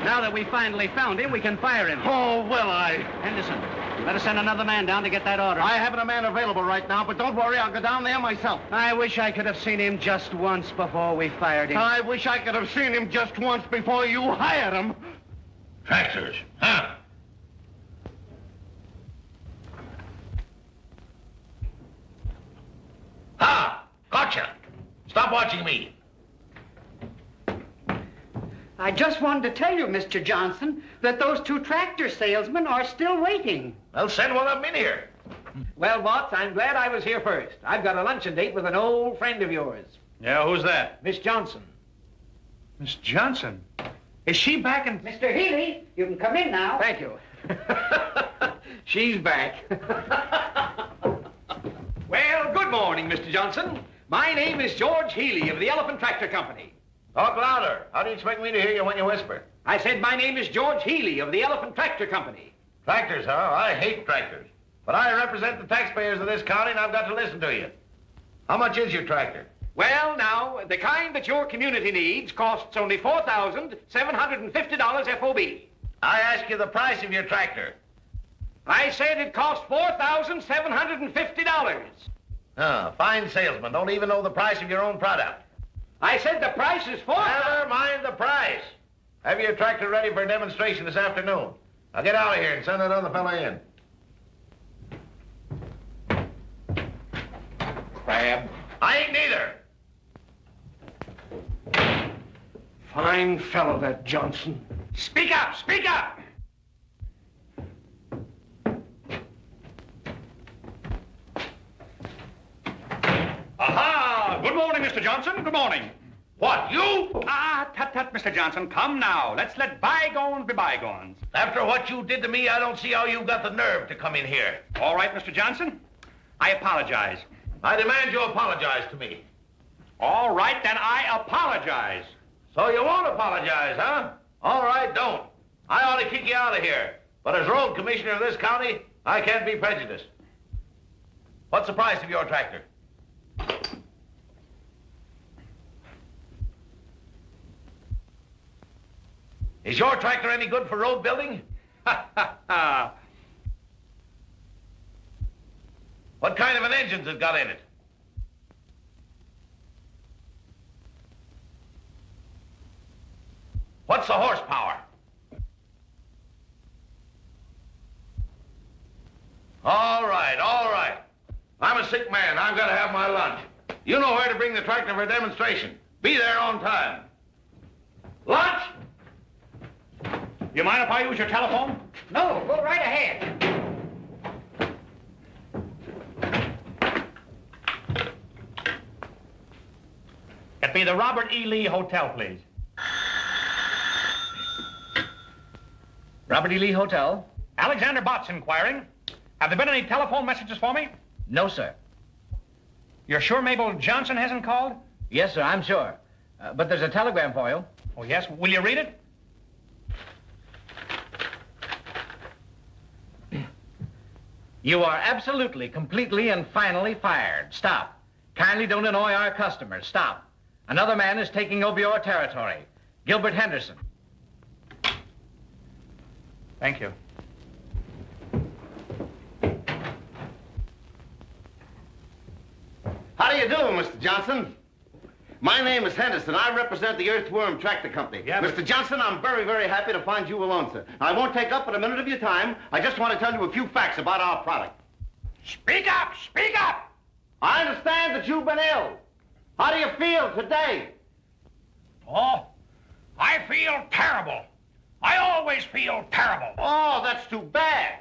Now that we finally found him, we can fire him. Oh, will I? Henderson, you better send another man down to get that order. I haven't a man available right now, but don't worry, I'll go down there myself. I wish I could have seen him just once before we fired him. I wish I could have seen him just once before you hired him. Tractors, huh? Ha! Gotcha! Stop watching me. I just wanted to tell you, Mr. Johnson, that those two tractor salesmen are still waiting. Well, send one of them in here. Well, Watts, I'm glad I was here first. I've got a luncheon date with an old friend of yours, Yeah, who's that? Miss Johnson. Miss Johnson. Is she back in... Mr. Healy, you can come in now. Thank you. She's back. Well, good morning, Mr. Johnson. My name is George Healy of the Elephant Tractor Company. Talk louder. How do you expect me to hear you when you whisper? I said my name is George Healy of the Elephant Tractor Company. Tractors, huh? I hate tractors. But I represent the taxpayers of this county, and I've got to listen to you. How much is your tractor? Well, now, the kind that your community needs costs only $4,750 FOB. I ask you the price of your tractor. I said it cost $4,750. Fine salesman. Don't even know the price of your own product. I said the price is Never mind the price. Have your tractor ready for a demonstration this afternoon. Now get out of here and send that other fella in. Crab. I ain't neither. Fine fellow, that Johnson. Speak up! Speak up! Aha! Good morning, Mr. Johnson. Good morning. What, you? Tut, Mr. Johnson. Come now. Let's let bygones be bygones. After what you did to me, I don't see how you got the nerve to come in here. All right, Mr. Johnson. I apologize. I demand you apologize to me. All right, then I apologize. So you won't apologize, huh? All right, don't. I ought to kick you out of here. But as road commissioner of this county, I can't be prejudiced. What's the price of your tractor? Is your tractor any good for road building? What kind of an engine's it got in it? What's the horsepower? All right, all right. I'm a sick man. I've got to have my lunch. You know where to bring the tractor for a demonstration. Be there on time. Lunch? You mind if I use your telephone? No, go right ahead. Get be the Robert E. Lee Hotel, please. Robert E. Lee Hotel? Alexander Botts inquiring. Have there been any telephone messages for me? No, sir. You're sure Mabel Johnson hasn't called? Yes, sir, I'm sure. But there's a telegram for you. Oh, yes? Will you read it? You are absolutely, completely, and finally fired. Stop. Kindly don't annoy our customers. Stop. Another man is taking over your territory. Gilbert Henderson. Thank you. How do you do, Mr. Johnson? My name is Henderson. I represent the Earthworm Tractor Company. Yeah, Mr. Johnson, I'm very, very happy to find you alone, sir. I won't take up but a minute of your time. I just want to tell you a few facts about our product. Speak up! Speak up! I understand that you've been ill. How do you feel today? Oh, I feel terrible. I always feel terrible. Oh, that's too bad.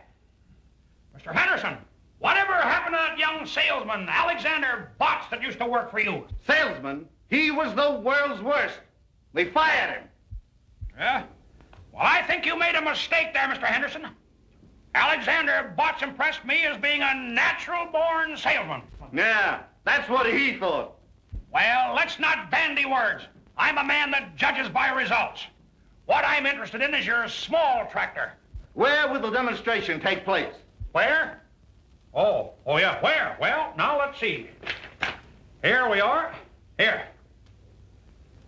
Mr. Henderson, whatever happened to that young salesman, Alexander Botts, that used to work for you? Salesman? He was the world's worst. They fired him. Yeah? Well, I think you made a mistake there, Mr. Henderson. Alexander Botts impressed me as being a natural-born salesman. Yeah, that's what he thought. Well, let's not bandy words. I'm a man that judges by results. What I'm interested in is your small tractor. Where will the demonstration take place? Where? Oh, yeah, where? Well, now let's see. Here we are. Here.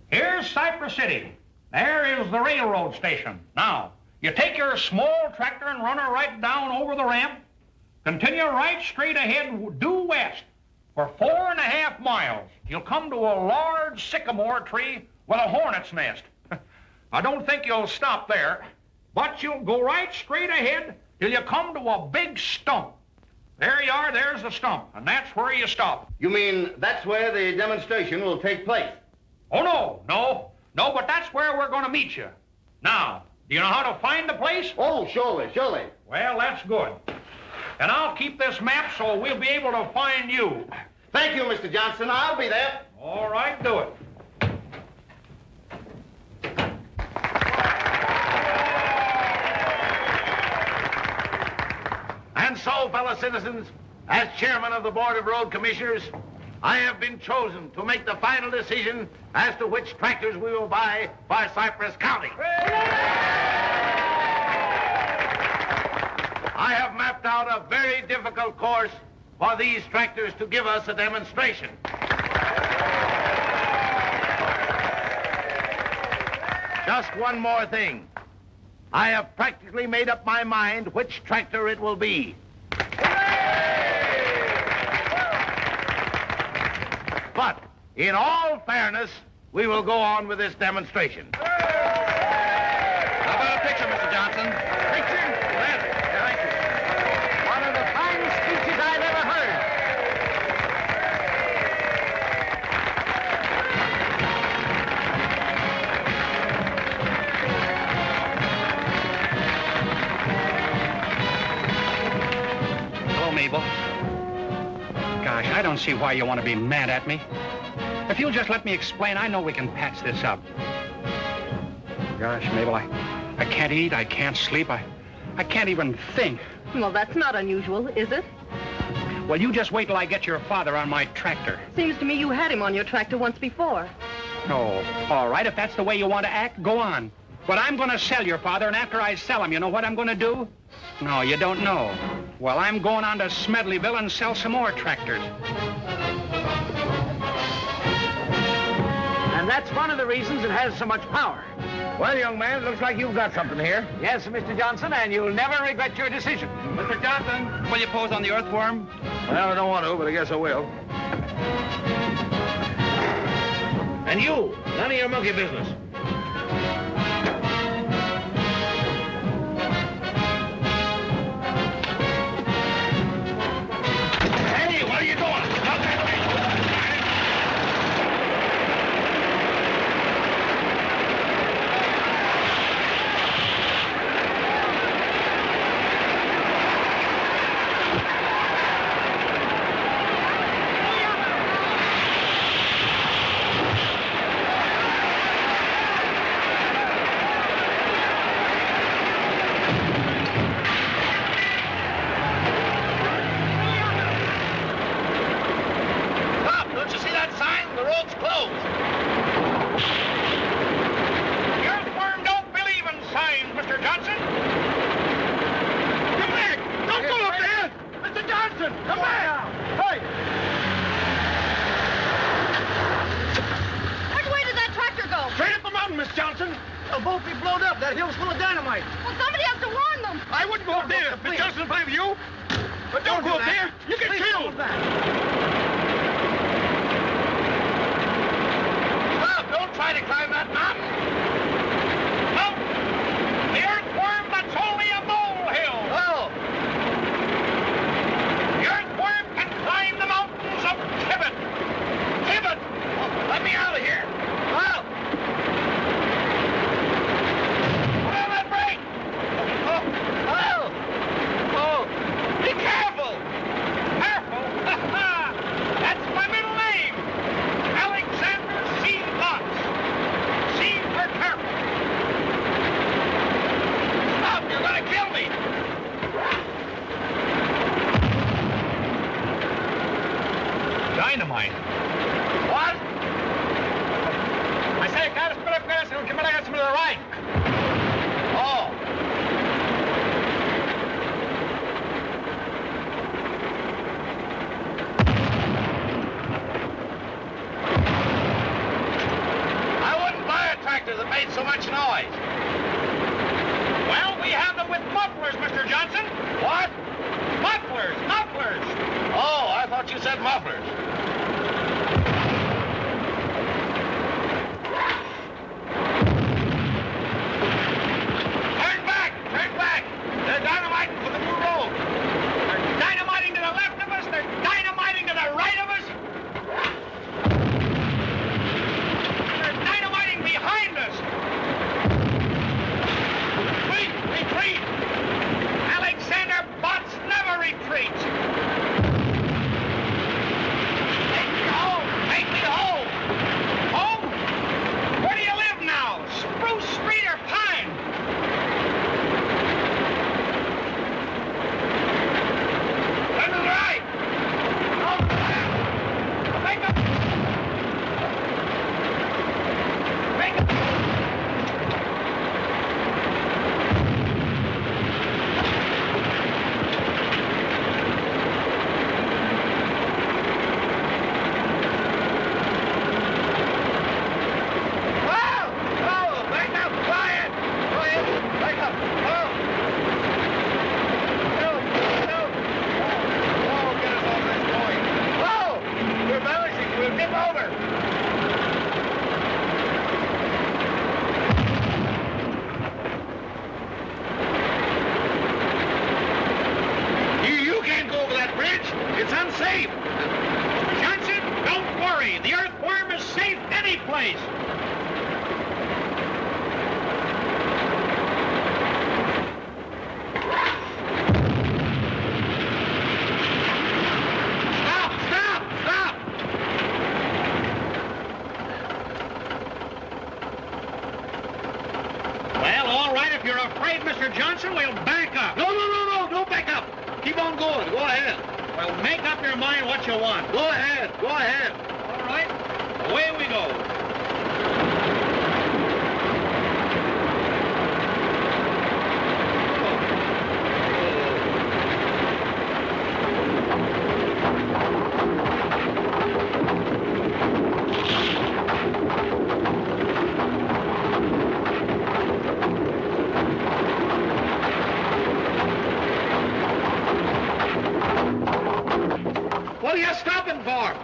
Here's Cypress City. There is the railroad station. Now, you take your small tractor and run her right down over the ramp. Continue right straight ahead, due west, for 4.5 miles. You'll come to a large sycamore tree with a hornet's nest. I don't think you'll stop there, but you'll go right straight ahead till you come to a big stump. There you are, there's the stump, and that's where you stop. You mean that's where the demonstration will take place? Oh, no, but that's where we're going to meet you. Now, do you know how to find the place? Oh, surely. Well, that's good. And I'll keep this map so we'll be able to find you. Thank you, Mr. Johnson. I'll be there. All right, do it. And so, fellow citizens, as chairman of the Board of Road Commissioners, I have been chosen to make the final decision as to which tractors we will buy for Cypress County. I have mapped out a very difficult course for these tractors to give us a demonstration. Just one more thing. I have practically made up my mind which tractor it will be. But, in all fairness, we will go on with this demonstration. How about a picture, Mr. Johnson? Picture? Thank you. One of the finest speeches I've ever heard. Hello, Mabel. Gosh, I don't see why you want to be mad at me. If you'll just let me explain, I know we can patch this up. Gosh, Mabel, I can't eat, I can't sleep, I can't even think. Well, that's not unusual, is it? Well, you just wait till I get your father on my tractor. Seems to me you had him on your tractor once before. Oh, all right, if that's the way you want to act, go on. But I'm going to sell your father, and after I sell him, you know what I'm going to do? No, you don't know. Well, I'm going on to Smedleyville and sell some more tractors. And that's one of the reasons it has so much power. Well, young man, it looks like you've got something here. Yes, Mr. Johnson, and you'll never regret your decision. Mr. Johnson, will you pose on the Earthworm? Well, I don't want to, but I guess I will. And you, none of your monkey business. Hey, what are you doing? Not that way. road's closed. The Earthworm don't believe in signs, Mr. Johnson. Come back! Don't go up there! Mr. Johnson, come back! Hey! Which way did that tractor go? Straight up the mountain, Miss Johnson. They'll both be blown up. That hill's full of dynamite. Well, somebody has to warn them. I wouldn't go up there. Miss Johnson, if I were you. But don't go up there. You get killed. Stop! Don't try to climb that mountain. No, the Earthworm, that's only a molehill. Oh! The Earthworm can climb the mountains of Tibet. Tibet! Oh, let me out of here. Well. Put on that brake! Oh! Oh! Be careful! Careful? That's my middle name. Alexander C. Lotz. C for careful. Stop! You're gonna kill me! Dynamite. What? I say, cara, espera, se non chiamare ragazzi to the right. Oh! I wouldn't buy a tractor that made so much noise. Well, we have them with mufflers, Mr. Johnson. What? Mufflers, mufflers. Oh, I thought you said mufflers. Turn back! Turn back! They're dynamiting for the new road. They're dynamiting to the left of us. They're dynamiting to the right of us. They're dynamiting behind us. Retreat! Alexander Botts never retreats. Take me home! Take me home! Home? Where do you live now? Spruce Street or Pine? Turn to the right! On the left! Make up! Make up! Oh! Oh! Back up! Quiet! Quiet! Back up! Oh! No! No! Oh, get us off this point! Oh! We're balancing! We'll tip over! You can't go over that bridge! It's unsafe! Johnson, don't worry. The Earthworm is safe any place. Stop! Stop! Stop! Well, all right. If you're afraid, Mr. Johnson, we'll back up. No, no, no, no! Don't back up! Keep on going. Go ahead. Well, make up your mind what you want. Go ahead. Go ahead. All right. Away we go. What are you stopping for?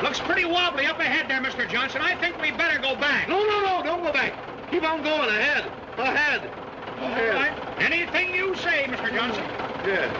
Looks pretty wobbly up ahead there, Mr. Johnson. I think we better go back. No, no, no! Don't go back. Keep on going. Ahead. Ahead. All Ahead. right. Anything you say, Mr. Johnson. Yeah.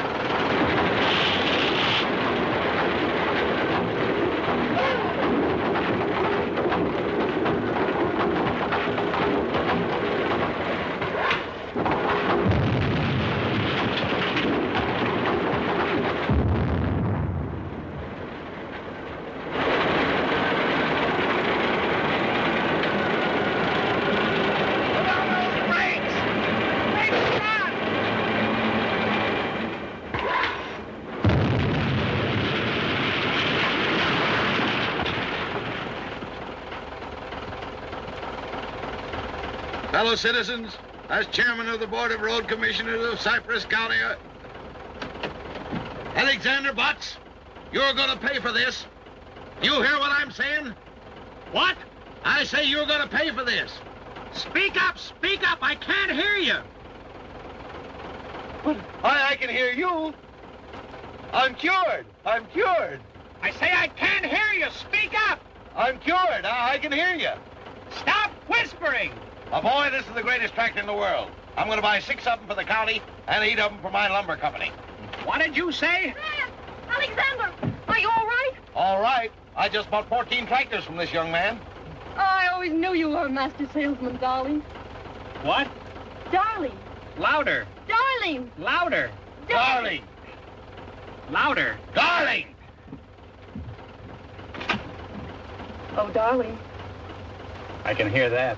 Put on those brakes! Brakes on! Fellow citizens, as chairman of the Board of Road Commissioners of Cypress County, Alexander Butts, you're going to pay for this. You hear what I'm saying? What? I say you're going to pay for this. Speak up, I can't hear you. I can hear you. I'm cured. I say I can't hear you. Speak up. I'm cured. I can hear you. Stop whispering. My boy, this is the greatest tractor in the world. I'm going to buy 6 of them for the county and 8 of them for my lumber company. What did you say? Alexander, are you all right? All right. I just bought 14 tractors from this young man. Oh, I always knew you were a master salesman, darling. What? Darling. Louder. Darling. Louder. Darling. Louder. Darling. Oh, darling. I can hear that.